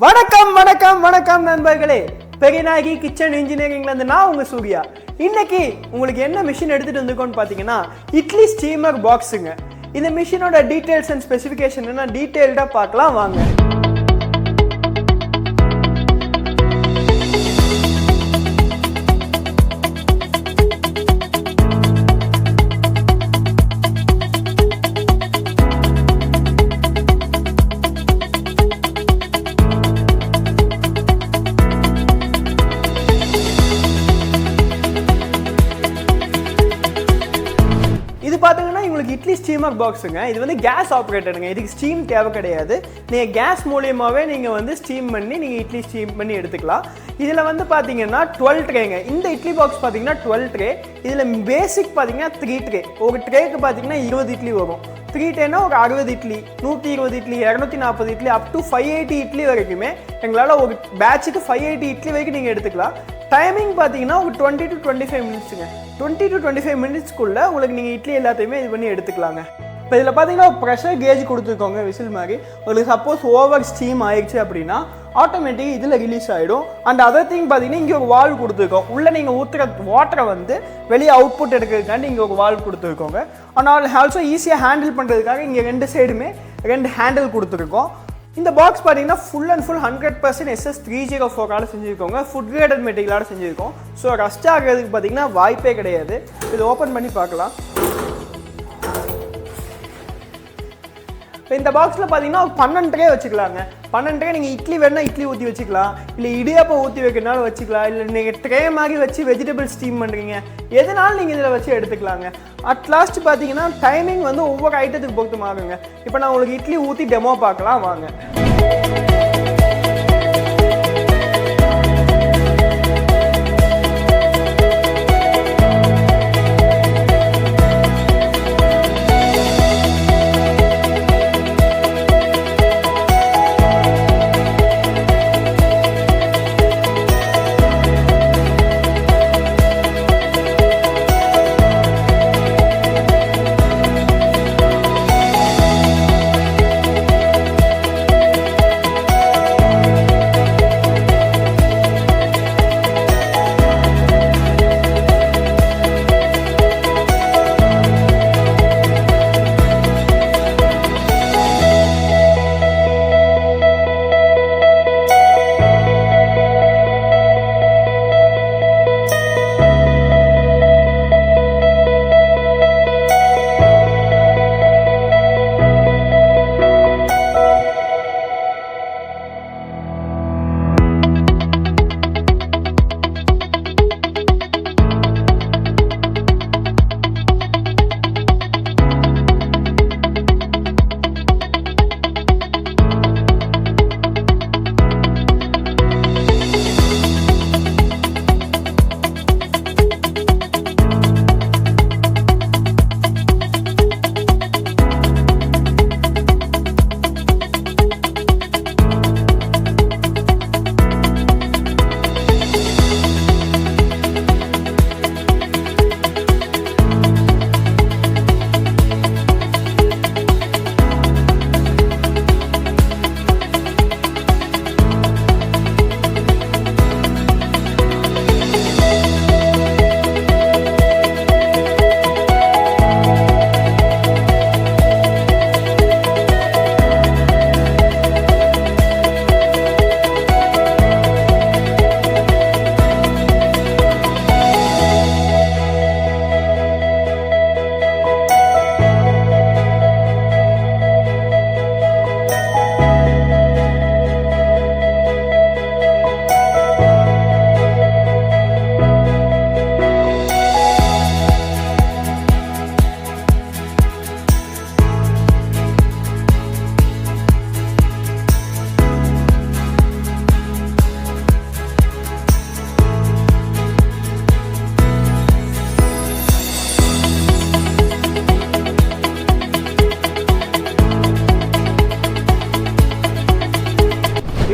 வணக்கம் வணக்கம் வணக்கம் நண்பர்களே. பெரியநாயகி கிச்சன் இன்ஜினியரிங்ல இருந்து நான் உங்க சூர்யா. இன்னைக்கு உங்களுக்கு என்ன மிஷின் எடுத்துட்டு வந்திருக்கோம்னு பாத்தீங்கன்னா இட்லி ஸ்டீமர் பாக்ஸுங்க. இந்த மிஷினோட டீடைல்ஸ் அண்ட் ஸ்பெசிஃபிகேஷன் என்ன டீடைல்டா பார்க்கலாம் வாங்க. இது பார்த்தீங்கன்னா உங்களுக்கு இட்லி ஸ்டீமர் பாக்ஸுங்க. இது வந்து கேஸ் ஆப்ரேட்டடுங்க. இதுக்கு ஸ்டீம் தேவை கிடையாது. நீங்கள் கேஸ் மூலியமாகவே நீங்கள் வந்து ஸ்டீம் பண்ணி நீங்கள் இட்லி ஸ்டீம் பண்ணி எடுத்துக்கலாம். இதில் வந்து பார்த்தீங்கன்னா 12 ட்ரேங்க. இந்த இட்லி பாக்ஸ் பார்த்தீங்கன்னா 12 ட்ரே. இதில் பேசிக் பார்த்தீங்கன்னா 3 ட்ரே. ஒரு ட்ரேக்கு பார்த்தீங்கன்னா 20 இட்லி வரும். 3 ட்ரேனா ஒரு 60 இட்லி, 120 இட்லி, 240 இட்லி, அப் டு 580 இட்லி வரைக்குமே எங்களால் ஒரு பேட்சுக்கு 580 இட்லி வரைக்கும் நீங்கள் எடுத்துக்கலாம். டைமிங் பார்த்தீங்கன்னா ஒரு 20 to 25 மினிட்ஸுங்க. 20 to 25 மினிட்ஸ்க்குள்ளே உங்களுக்கு நீங்கள் இட்லி எல்லாத்தையுமே இது பண்ணி எடுத்துக்கலாங்க. இப்போ இதில் பார்த்தீங்கன்னா ஒரு ப்ரெஷர் கேஜ் கொடுத்துருக்கோங்க, விசில் மாதிரி. உங்களுக்கு சப்போஸ் ஓவர் ஸ்டீம் ஆயிடுச்சு அப்படின்னா ஆட்டோமேட்டிக்காக இதில் ரிலீஸ் ஆகிடும். அண்ட் அதர் திங் பார்த்தீங்கன்னா இங்கே ஒரு வால்வ் கொடுத்துருக்கோம். உள்ளே நீங்கள் ஊற்றுற வாட்டரை வந்து வெளியே அவுட்புட் எடுக்கிறதுக்காண்டி இங்கே ஒரு வால்வ் கொடுத்துருக்கோங்க. ஆனால் ஆல்சோ ஈஸியாக ஹேண்டில் பண்ணுறதுக்காக இங்கே 2 சைடுமே 2 ஹேண்டில் கொடுத்துருக்கோம். இந்த பாக்ஸ் பார்த்தீங்கன்னா ஃபுல் அண்ட் ஃபுல் 100% SS304 செஞ்சுருக்கோங்க. ஃபுட் கிரேடட் மெட்டீரியலாக செஞ்சுருக்கோம். ஸோ ரஸ்ட் ஆகிறதுக்கு பார்த்தீங்கன்னா வாய்ப்பே கிடையாது. இது ஓப்பன் பண்ணி பார்க்கலாம். இப்போ இந்த பாக்ஸில் பார்த்தீங்கன்னா 12 ட்ரே வச்சுக்கலாங்க. 12 ட்ரே நீங்கள் இட்லி வேணா இட்லி ஊற்றி வச்சுக்கலாம், இல்லை இடியாப்பம் ஊற்றி வைக்கிறனாலும் வச்சுக்கலாம், இல்லை நீங்கள் ட்ரே மாதிரி வச்சு வெஜிடபிள் ஸ்டீம் பண்ணுறீங்க, எதனாலும் நீங்கள் இதில் வச்சு எடுத்துக்கலாங்க. அட் லாஸ்ட் பார்த்தீங்கன்னா டைமிங் வந்து ஒவ்வொரு ஐட்டத்துக்கு பொறுத்து மாறுங்க. இப்போ நான் உங்களுக்கு இட்லி ஊற்றி டெமோ பார்க்கலாம் வாங்க.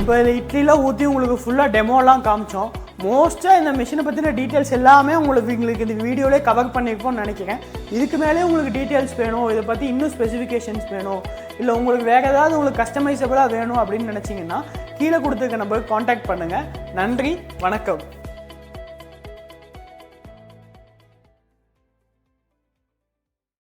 இப்போ இந்த இட்லிலாம் ஊற்றி உங்களுக்கு ஃபுல்லாக டெமோலாம் காமிச்சோம். மோஸ்ட்டாக இந்த மிஷினை பற்றின டீட்டெயில்ஸ் எல்லாமே உங்களுக்கு இந்த வீடியோவிலே கவர் பண்ணியிருப்போம்னு நினைக்கிறேன். இதுக்கு மேலே உங்களுக்கு டீட்டெயில்ஸ் வேணும், இதை பற்றி இன்னும் ஸ்பெசிஃபிகேஷன்ஸ் வேணும், இல்லை உங்களுக்கு வேறு ஏதாவது உங்களுக்கு கஸ்டமைசபிளாக வேணும் அப்படின்னு நினச்சிங்கன்னா கீழே கொடுத்துருக்க நம்பருக்கு காண்டாக்ட் பண்ணுங்கள். நன்றி, வணக்கம்.